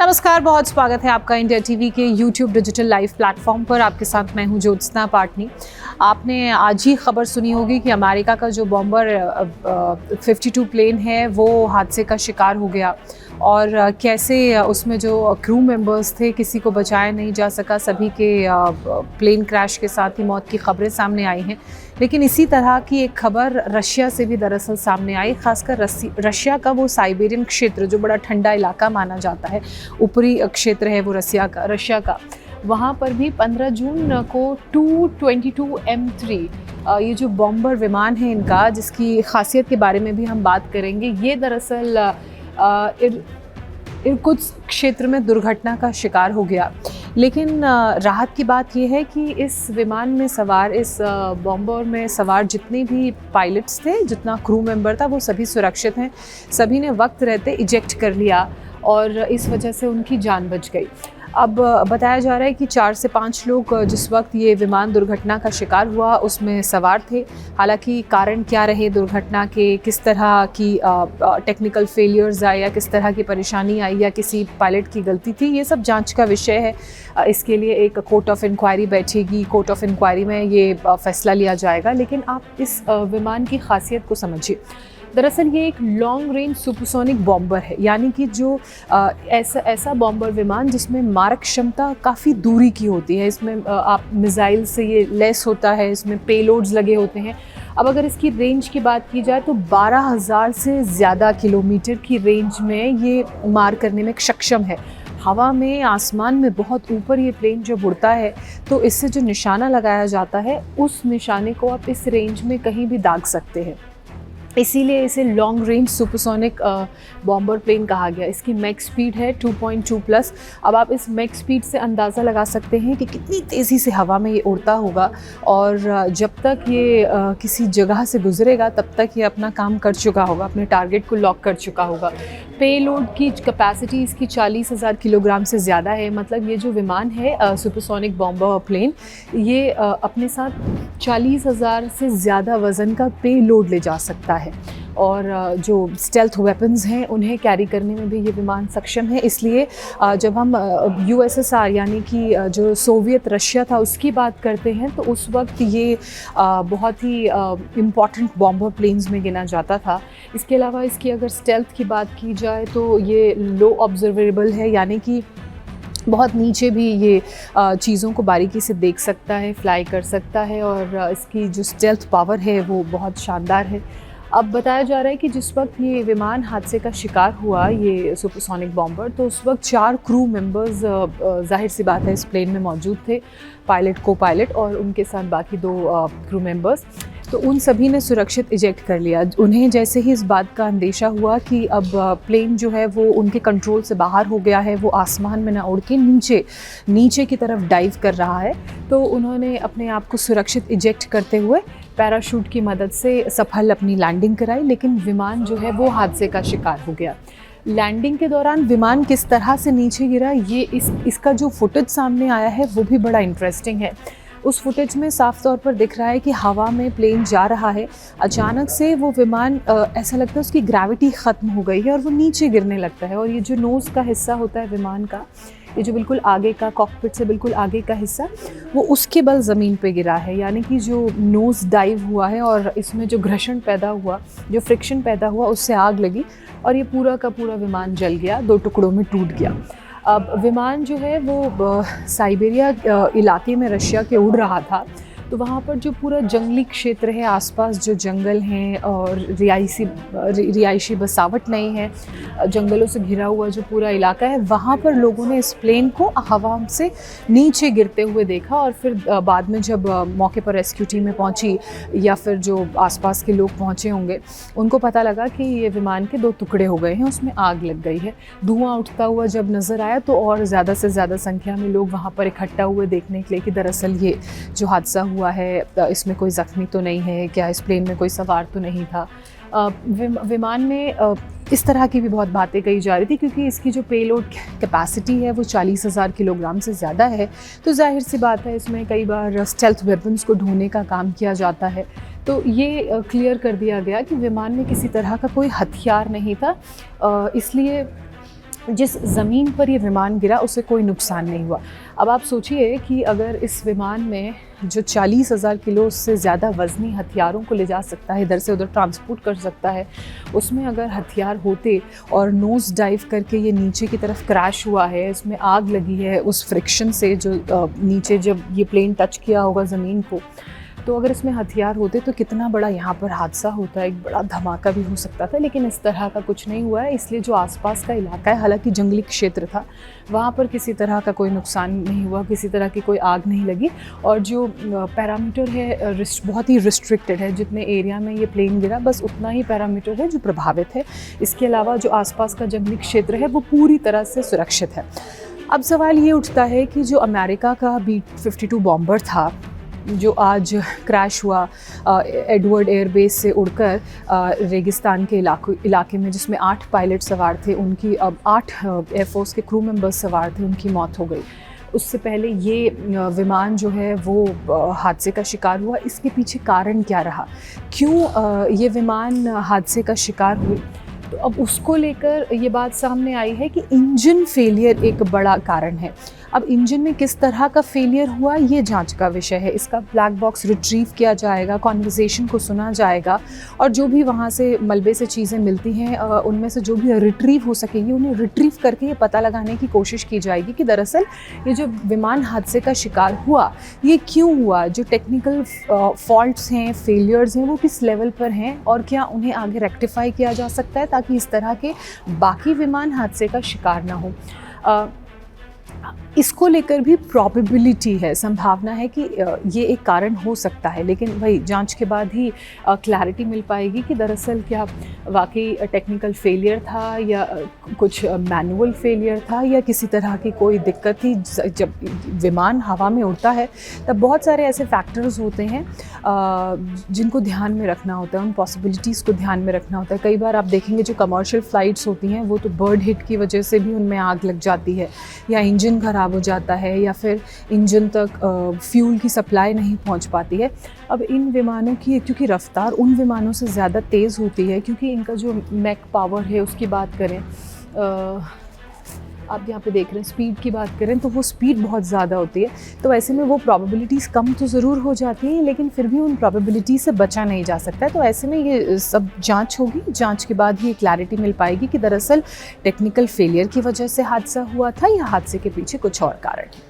नमस्कार, बहुत स्वागत है आपका इंडिया टीवी के यूट्यूब डिजिटल लाइव प्लेटफॉर्म पर। आपके साथ मैं हूं ज्योत्सना पाटनी। आपने आज ही खबर सुनी होगी कि अमेरिका का जो बॉम्बर 52 प्लेन है वो हादसे का शिकार हो गया और कैसे उसमें जो क्रू मेंबर्स थे किसी को बचाया नहीं जा सका, सभी के प्लेन क्रैश के साथ ही मौत की खबरें सामने आई हैं। लेकिन इसी तरह की एक खबर रशिया से भी दरअसल सामने आई, खासकर रशिया का वो साइबेरियन क्षेत्र जो बड़ा ठंडा इलाका माना जाता है, ऊपरी क्षेत्र है वो रशिया का। वहाँ पर भी 15 जून को 222 M3 ये जो बॉम्बर विमान है इनका, जिसकी खासियत के बारे में भी हम बात करेंगे, ये दरअसल इरकुत्स्क क्षेत्र में दुर्घटना का शिकार हो गया। लेकिन राहत की बात यह है कि इस विमान में सवार, इस बॉम्बर में सवार जितने भी पायलट्स थे, जितना क्रू मेंबर था, वो सभी सुरक्षित हैं। सभी ने वक्त रहते इजेक्ट कर लिया और इस वजह से उनकी जान बच गई। अब बताया जा रहा है कि 4 से 5 लोग जिस वक्त ये विमान दुर्घटना का शिकार हुआ उसमें सवार थे। हालांकि कारण क्या रहे दुर्घटना के, किस तरह की टेक्निकल फेलियर्स आए या किस तरह की परेशानी आई या किसी पायलट की गलती थी, ये सब जांच का विषय है। इसके लिए एक कोर्ट ऑफ इंक्वायरी बैठेगी। कोर्ट ऑफ इंक्वायरी में ये फैसला लिया जाएगा। लेकिन आप इस विमान की खासियत को समझिए। दरअसल ये एक लॉन्ग रेंज सुपरसोनिक बॉम्बर है, यानी कि जो ऐसा बॉम्बर विमान जिसमें मारक क्षमता काफ़ी दूरी की होती है। इसमें आप मिसाइल से ये लेस होता है, इसमें पेलोड्स लगे होते हैं। अब अगर इसकी रेंज की बात की जाए तो 12,000 से ज़्यादा किलोमीटर की रेंज में ये मार करने में सक्षम है। हवा में, आसमान में बहुत ऊपर ये प्लेन जब उड़ता है तो इससे जो निशाना लगाया जाता है, उस निशाने को आप इस रेंज में कहीं भी दाग सकते हैं। इसीलिए इसे long range supersonic bomber plane कहा गया। इसकी मैक्स स्पीड है 2.2 प्लस। अब आप इस मैक्स स्पीड से अंदाज़ा लगा सकते हैं कि कितनी तेज़ी से हवा में ये उड़ता होगा और जब तक ये किसी जगह से गुजरेगा तब तक ये अपना काम कर चुका होगा, अपने टारगेट को लॉक कर चुका होगा। पेलोड की कैपेसिटी इसकी 40,000 किलोग्राम से ज़्यादा है। मतलब ये जो विमान है सुपरसोनिक बॉम्बर प्लेन, ये अपने साथ 40,000 से ज़्यादा वज़न का पेलोड ले जा सकता है और जो स्टेल्थ वेपन्स हैं उन्हें कैरी करने में भी ये विमान सक्षम है। इसलिए जब हम USSR यानी कि जो सोवियत रशिया था उसकी बात करते हैं तो उस वक्त ये बहुत ही इम्पॉर्टेंट बॉम्बर प्लेन्स में गिना जाता था। इसके अलावा इसकी अगर स्टेल्थ की बात की जाए तो ये लो ऑब्जर्वेबल है, यानी कि बहुत नीचे भी ये चीज़ों को बारीकी से देख सकता है, फ्लाई कर सकता है और इसकी जो स्टेल्थ पावर है वो बहुत शानदार है। अब बताया जा रहा है कि जिस वक्त ये विमान हादसे का शिकार हुआ, ये सुपरसोनिक बॉम्बर, तो उस वक्त 4 क्रू मेंबर्स जाहिर सी बात है इस प्लेन में मौजूद थे, पायलट, को पायलट और उनके साथ बाकी 2 क्रू मेंबर्स। तो उन सभी ने सुरक्षित इजेक्ट कर लिया। उन्हें जैसे ही इस बात का अंदेशा हुआ कि अब प्लेन जो है वो उनके कंट्रोल से बाहर हो गया है, वो आसमान में ना उड़ के नीचे की तरफ डाइव कर रहा है, तो उन्होंने अपने आप को सुरक्षित इजेक्ट करते हुए पैराशूट की मदद से सफल अपनी लैंडिंग कराई। लेकिन विमान जो है वो हादसे का शिकार हो गया। लैंडिंग के दौरान विमान किस तरह से नीचे गिरा, ये इसका जो फुटेज सामने आया है वो भी बड़ा इंटरेस्टिंग है। उस फुटेज में साफ तौर पर दिख रहा है कि हवा में प्लेन जा रहा है, अचानक से वो विमान ऐसा लगता है उसकी ग्रेविटी ख़त्म हो गई है और वो नीचे गिरने लगता है। और ये जो नोज़ का हिस्सा होता है विमान का, ये जो बिल्कुल आगे का, कॉकपिट से बिल्कुल आगे का हिस्सा, वो उसके बल ज़मीन पे गिरा है। यानी कि जो नोज़ डाइव हुआ है और इसमें जो घर्षण पैदा हुआ, जो फ्रिक्शन पैदा हुआ, उससे आग लगी और ये पूरा का पूरा विमान जल गया, 2 टुकड़ों में टूट गया। अब विमान जो है वो साइबेरिया इलाके में रशिया के उड़ रहा था, तो वहाँ पर जो पूरा जंगली क्षेत्र है, आसपास जो जंगल हैं और रिहायशी बसावट नहीं है, जंगलों से घिरा हुआ जो पूरा इलाका है, वहाँ पर लोगों ने इस प्लेन को हवा से नीचे गिरते हुए देखा। और फिर बाद में जब मौके पर रेस्क्यू टीमें पहुँची या फिर जो आसपास के लोग पहुँचे होंगे, उनको पता लगा कि ये विमान के 2 टुकड़े हो गए हैं, उसमें आग लग गई है। धुआं उठता हुआ जब नज़र आया तो और ज़्यादा से ज़्यादा संख्या में लोग वहाँ पर इकट्ठा हुए देखने के लिए कि दरअसल ये जो हादसा हुआ है इसमें कोई ज़ख्मी तो नहीं है, क्या इस प्लेन में कोई सवार तो नहीं था। विमान में इस तरह की भी बहुत बातें कही जा रही थी, क्योंकि इसकी जो पेलोड कैपेसिटी है वो 40,000 किलोग्राम से ज़्यादा है। तो जाहिर सी बात है इसमें कई बार स्टेल्थ वेपन्स को ढूंढने का काम किया जाता है। तो ये क्लियर कर दिया गया कि विमान में किसी तरह का कोई हथियार नहीं था, इसलिए जिस ज़मीन पर ये विमान गिरा उसे कोई नुकसान नहीं हुआ। अब आप सोचिए कि अगर इस विमान में जो 40,000 किलो से ज़्यादा वज़नी हथियारों को ले जा सकता है, इधर से उधर ट्रांसपोर्ट कर सकता है, उसमें अगर हथियार होते और नोज़ डाइव करके ये नीचे की तरफ क्रैश हुआ है, इसमें आग लगी है उस फ्रिक्शन से जो नीचे जब ये प्लेन टच किया होगा ज़मीन को, तो अगर इसमें हथियार होते तो कितना बड़ा यहाँ पर हादसा होता, एक बड़ा धमाका भी हो सकता था। लेकिन इस तरह का कुछ नहीं हुआ है, इसलिए जो आसपास का इलाका है, हालांकि जंगली क्षेत्र था, वहाँ पर किसी तरह का कोई नुकसान नहीं हुआ, किसी तरह की कोई आग नहीं लगी। और जो पैरामीटर है बहुत ही रिस्ट्रिक्टेड है, जितने एरिया में ये प्लेन गिरा बस उतना ही पैरामीटर है जो प्रभावित है। इसके अलावा जो आसपास का जंगली क्षेत्र है वो पूरी तरह से सुरक्षित है। अब सवाल ये उठता है कि जो अमेरिका का B-52 बॉम्बर था जो आज क्रैश हुआ एडवर्ड एयरबेस से उड़कर रेगिस्तान के इलाके में, जिसमें 8 पायलट सवार थे, उनकी अब 8 एयरफोर्स के क्रू मेंबर्स सवार थे, उनकी मौत हो गई। उससे पहले ये विमान जो है वो हादसे का शिकार हुआ। इसके पीछे कारण क्या रहा, क्यों ये विमान हादसे का शिकार हुए? तो अब उसको लेकर ये बात सामने आई है कि इंजन फेलियर एक बड़ा कारण है। अब इंजन में किस तरह का फेलियर हुआ ये जांच का विषय है। इसका ब्लैक बॉक्स रिट्रीव किया जाएगा, कॉन्वर्सेशन को सुना जाएगा और जो भी वहाँ से मलबे से चीज़ें मिलती हैं उनमें से जो भी रिट्रीव हो सकेगी उन्हें रिट्रीव करके ये पता लगाने की कोशिश की जाएगी कि दरअसल ये जो विमान हादसे का शिकार हुआ ये क्यों हुआ, जो टेक्निकल फॉल्ट्स हैं, फेलियर्स हैं, वो किस लेवल पर हैं और क्या उन्हें आगे रेक्टिफाई किया जा सकता है ताकि इस तरह के बाकी विमान हादसे का शिकार ना हो। इसको लेकर भी प्रोबेबिलिटी है, संभावना है कि ये एक कारण हो सकता है, लेकिन वही जांच के बाद ही क्लैरिटी मिल पाएगी कि दरअसल क्या वाकई टेक्निकल फेलियर था या कुछ मैनुअल फेलियर था या किसी तरह की कोई दिक्कत थी। जब विमान हवा में उड़ता है तब बहुत सारे ऐसे फैक्टर्स होते हैं जिनको ध्यान में रखना होता है, उन पॉसिबिलिटीज़ को ध्यान में रखना होता है। कई बार आप देखेंगे जो कमर्शियल फ़्लाइट्स होती हैं वो तो बर्ड हिट की वजह से भी उनमें आग लग जाती है या इंजन ख़राब हो जाता है या फिर इंजन तक फ्यूल की सप्लाई नहीं पहुंच पाती है। अब इन विमानों की क्योंकि रफ्तार उन विमानों से ज़्यादा तेज़ होती है, क्योंकि इनका जो मैक पावर है उसकी बात करें, आप यहाँ पे देख रहे हैं स्पीड की बात करें तो वो स्पीड बहुत ज़्यादा होती है, तो ऐसे में वो प्रोबेबिलिटीज़ कम तो ज़रूर हो जाती हैं लेकिन फिर भी उन प्रोबेबिलिटी से बचा नहीं जा सकता है। तो ऐसे में ये सब जांच होगी, जांच के बाद ही क्लैरिटी मिल पाएगी कि दरअसल टेक्निकल फेलियर की वजह से हादसा हुआ था या हादसे के पीछे कुछ और कारण है।